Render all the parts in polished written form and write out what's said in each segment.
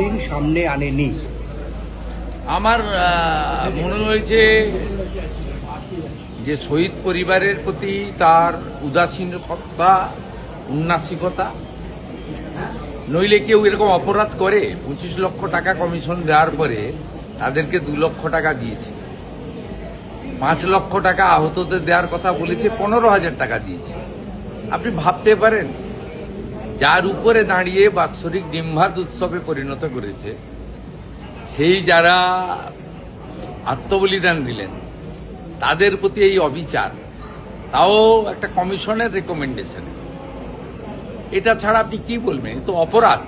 এতদিন সামনে আনেনি? আমার মনে হয়েছে যে শহীদ পরিবারের প্রতি তার উদাসীনতা, উন্নাসিকতা, নইলে কেউ এরকম অপরাধ করে 25 লক্ষ টাকা কমিশন দেওয়ার পরে তাদেরকে 2 লক্ষ টাকা দিয়েছে, 5 লক্ষ টাকা আহতদের দেওয়ার কথা বলেছে, 15,000 টাকা দিয়েছে। আপনি ভাবতে পারেন যার উপরে দাঁড়িয়ে বাৎসরিক ডিম্বাদ উৎসবে পরিণত করেছে, সেই যারা আত্মবলিদান দিলেন তাদের প্রতি এই অবিচার, তাও একটা কমিশনের রেকমেন্ডেশন, এটা ছাড়া আপনি কি বলবেন? তো অপরাধ।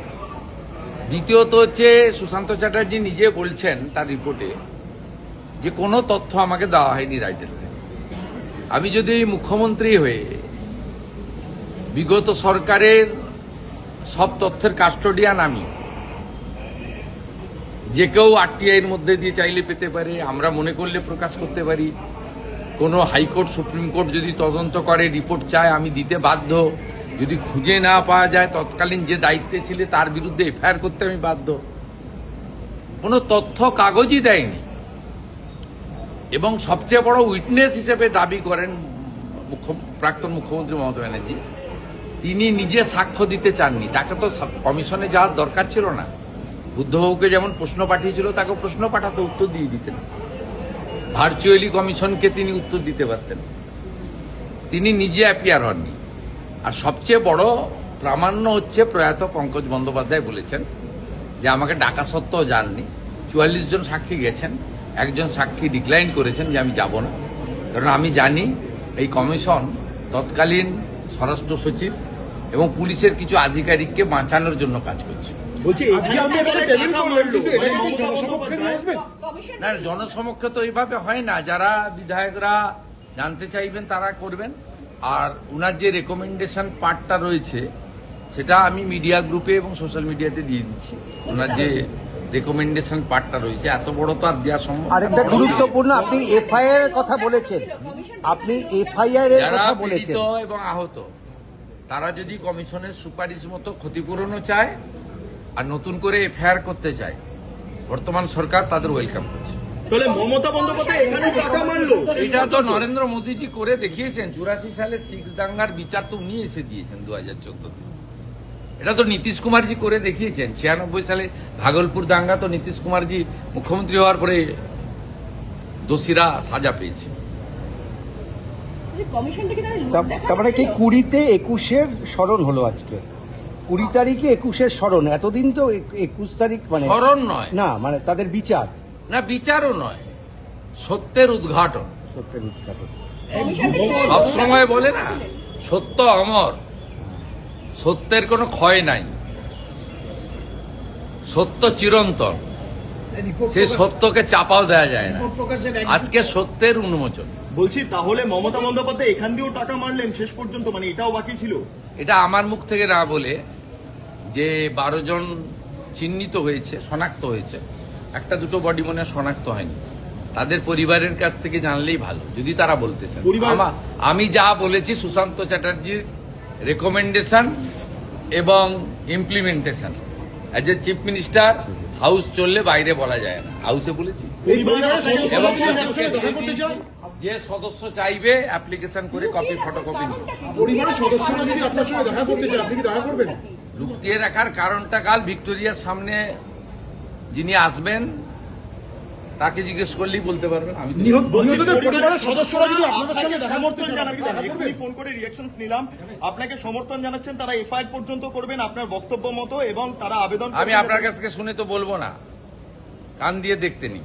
দ্বিতীয়ত হচ্ছে সুশান্ত চ্যাটার্জি নিজে বলছেন তার রিপোর্টে যে কোনো তথ্য আমাকে দেওয়া হয়নি রাইটার্স থেকে। আমি যদি মুখ্যমন্ত্রী হয়ে বিগত সরকারের সব তথ্যের কাস্টোডিয়ান, আমি যে কেউ আরটিআইয়ের মধ্যে দিয়ে চাইলে পেতে পারে, আমরা মনে করলে প্রকাশ করতে পারি, কোনো হাইকোর্ট সুপ্রিম কোর্ট যদি তদন্ত করে রিপোর্ট চায় আমি দিতে বাধ্য, যদি খুঁজে না পাওয়া যায় তৎকালীন যে দায়িত্বে ছিলে তার বিরুদ্ধে এফআইআর করতে আমি বাধ্য। কোনো তথ্য কাগজই দেয়নি এবং সবচেয়ে বড় উইটনেস হিসেবে দাবি করেন প্রাক্তন মুখ্যমন্ত্রী মমতা ব্যানার্জি, তিনি নিজে সাক্ষ্য দিতে চাননি। তাকে তো কমিশনে যাওয়ার দরকার ছিল না। বুদ্ধবাবুকে যেমন প্রশ্ন পাঠিয়েছিল তাকে প্রশ্ন পাঠাতে উত্তর দিয়ে দিতেন, ভার্চুয়ালি কমিশনকে তিনি উত্তর দিতে পারতেন। তিনি নিজে অ্যাপিয়ার হননি। আর সবচেয়ে বড় প্রামাণ্য হচ্ছে প্রয়াত পঙ্কজ বন্দ্যোপাধ্যায় বলেছেন যে আমাকে ডাকা সত্ত্বেও যাননি। 44 জন সাক্ষী গেছেন, একজন সাক্ষী ডিক্লাইন করেছেন যে আমি যাব না, কারণ আমি জানি এই কমিশন তৎকালীন স্বরাষ্ট্র সচিব এবং পুলিশের কিছু আধিকারিককে বাঁচানোর জন্য কাজ করছে। না, জনসমক্ষে তো এইভাবে হয় না। যারা বিধায়করা জানতে চাইবেন তারা করবেন। আর উনার যে রেকমেন্ডেশন পার্টটা রয়েছে সেটা আমি মিডিয়া গ্রুপে এবং সোশ্যাল মিডিয়াতে দিয়ে দিচ্ছি। ওনার যে রেকমেন্ডেশন পার্টটা রয়েছে এত বড় তো আর দেওয়া সম্ভব। আরেকটা গুরুত্বপূর্ণ, আপনি এফআইআর এর কথা বলেছেন, আপনি এফআইআর এর কথা বলেছেন। যারা পীড়িত এবং আহত তারা যদি কমিশনের সুপারিশ মতো ক্ষতিপূরণও চায় আর নতুন করে এফআইআর করতে চায়, বর্তমান সরকার তাদের ওয়েলকাম করছে। তাহলে মমতা বন্দ্যোপাধ্যায় এখানে টাকা মারলো, এটা তো নরেন্দ্র মোদীজি করে দেখিয়েছেন। 84 সালে শিখ দাঙ্গার বিচার তো উনি এসে দিয়েছেন 2014-তে। এটা তো নীতিশ কুমারজি করে দেখিয়েছেন। 96 সালে ভাগলপুর দাঙ্গা তো নীতিশ কুমারজি মুখ্যমন্ত্রী হওয়ার পরে দোষীরা সাজা পেয়েছে। তার মানে কি 20-তে 21-এর স্মরণ হলো আজকে? 20 তারিখে 21-এর স্মরণ। এতদিন তো 21 তারিখ মানে স্মরণ নয় না, মানে তাদের বিচার না, বিচারও নয়, সত্যের উদ্ঘাটন। সত্যের উদ্ঘাটন সব সময় বলে না সত্য অমর, সত্যের কোনো ক্ষয় নাই, সত্য চিরন্তন, সেই সত্যকে চাপাও দেওয়া যায় না। আজকে সত্যের উন্মোচন। বলছি তাহলে মমতা বন্দ্যোপাধ্যায় এখান দিয়েও টাকা মারলেন শেষ পর্যন্ত, মানে এটাও বাকি ছিল? এটা আমার মুখ থেকে না বলে, যে 12 জন চিহ্নিত হয়েছে, শনাক্ত হয়েছে, একটা দুটো বডি মনে শনাক্ত হয়নি, তাদের পরিবারের কাছ থেকে জানলেই ভালো যদি তারা বলতে চান। আমি যা বলেছি সুশান্ত চ্যাটার্জির রেকমেন্ডেশন এবং implementation, as a chief minister house চললে বাইরে বলা যায় না, হাউসে বলেছি। এবং যে সদস্য চাইবে অ্যাপ্লিকেশন করে কপি ফটোকপি লুকিয়ে রাখার কারণটা কাল ভিক্টোরিয়ার সামনে যিনি আসবেন তাকে জিজ্ঞেস করলেই বলতে পারবেন। আমি সদস্যরা যদি আপনাদের সঙ্গে দেখা করতে জানাচ্ছেন, এখনই ফোন করে রিঅ্যাকশনস নিলাম, আপনাকে সমর্থন জানাচ্ছেন, তারা এফআইআর পর্যন্ত করবেন আপনার বক্তব্য মতো, এবং তারা আবেদন। আমি আপনার কাছ থেকে শুনে তো বলবো না, কান দিয়ে দেখতে নি।